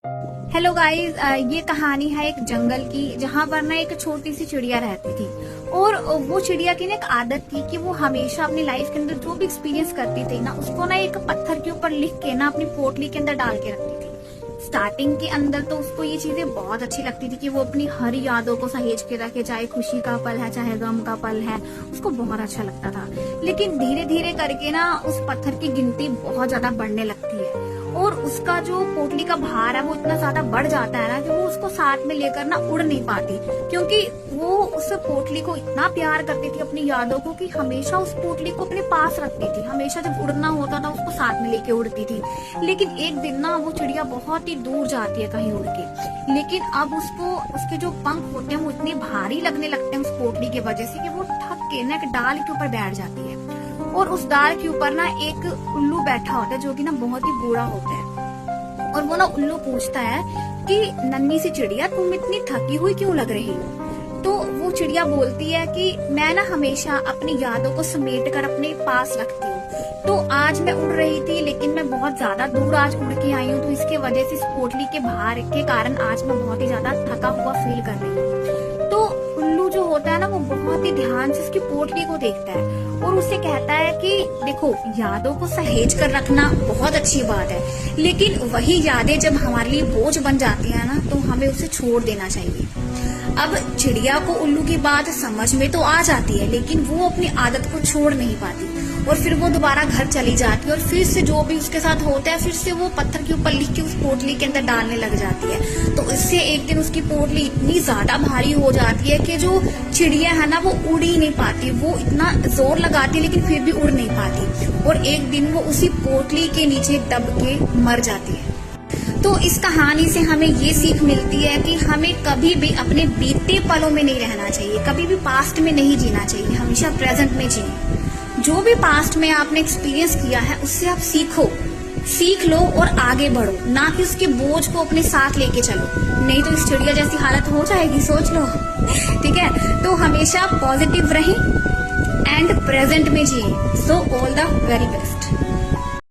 Hello guys, ये कहानी है एक जंगल की, जहाँ पर ना एक छोटी सी चिड़िया रहती थी। और वो चिड़िया की ना एक आदत थी कि वो हमेशा अपनी लाइफ के अंदर जो भी एक्सपीरियंस करती थी ना, उसको ना एक पत्थर के ऊपर लिख के ना अपनी पोटली के अंदर डाल के रखती थी। स्टार्टिंग के अंदर तो उसको ये चीजें बहुत अच्छी लगती थी कि वो अपनी हर यादों को सहेज के रखे, चाहे खुशी का पल है चाहे गम का पल है, उसको बहुत अच्छा लगता था। लेकिन धीरे धीरे करके ना उस पत्थर की गिनती बहुत ज्यादा बढ़ने लगती है और उसका जो पोटली का भार है वो इतना ज्यादा बढ़ जाता है ना कि वो उसको साथ में लेकर ना उड़ नहीं पाती, क्योंकि वो उस पोटली को इतना प्यार करती थी, अपनी यादों को, कि हमेशा उस पोटली को अपने पास रखती थी। हमेशा जब उड़ना होता था उसको साथ में लेके उड़ती थी। लेकिन एक दिन ना वो चिड़िया बहुत ही दूर जाती है कहीं उड़ के, लेकिन अब उसको उसके जो पंख होते हैं वो इतने भारी लगने लगते हैं उस पोटली की वजह से कि वो थक के ना एक डाल के ऊपर बैठ जाती है। और उस डाल के ऊपर ना एक उल्लू बैठा होता है जो कि ना बहुत ही बूढ़ा होता है। और वो ना उल्लू पूछता है कि नन्ही सी चिड़िया, तुम इतनी थकी हुई क्यों लग रही हो? तो वो चिड़िया बोलती है कि मैं ना हमेशा अपनी यादों को समेट कर अपने पास रखती हूँ। तो आज मैं उड़ रही थी लेकिन मैं बहुत ज्यादा दूर आज उड़ के आई हूँ, तो इसके वजह से इस पोटली के भार के कारण आज मैं बहुत ही ज्यादा थका हुआ फील कर रही हूँ। तो उल्लू जो होता है ना वो बहुत ही ध्यान से उसकी पोटली को देखता है और उससे कहता है कि देखो, यादों को सहेज कर रखना बहुत अच्छी बात है, लेकिन वही यादें जब हमारे लिए बोझ बन जाती है ना, तो हमें उसे छोड़ देना चाहिए। अब चिड़िया को उल्लू की बात समझ में तो आ जाती है, लेकिन वो अपनी आदत को छोड़ नहीं पाती और फिर वो दोबारा घर चली जाती है और फिर से जो भी उसके साथ होता है फिर से वो पत्थर के ऊपर लिख के उस पोटली के अंदर डालने लग जाती है। तो इससे एक दिन उसकी पोटली इतनी ज्यादा भारी हो जाती है कि जो चिड़िया है ना वो उड़ ही नहीं पाती। वो इतना जोर लगाती है लेकिन फिर भी उड़ नहीं पाती और एक दिन वो उसी पोटली के नीचे दब के मर जाती है। तो इस कहानी से हमें ये सीख मिलती है कि हमें कभी भी अपने बीते पलों में नहीं रहना चाहिए, कभी भी पास्ट में नहीं जीना चाहिए, हमेशा प्रेजेंट में जिए। जो भी पास्ट में आपने एक्सपीरियंस किया है उससे आप सीख लो और आगे बढ़ो, ना कि उसके बोझ को अपने साथ लेके चलो, नहीं तो इस चिड़िया जैसी हालत हो जाएगी, सोच लो। ठीक है, तो हमेशा पॉजिटिव रहें एंड प्रेजेंट में जिए। So all the very best.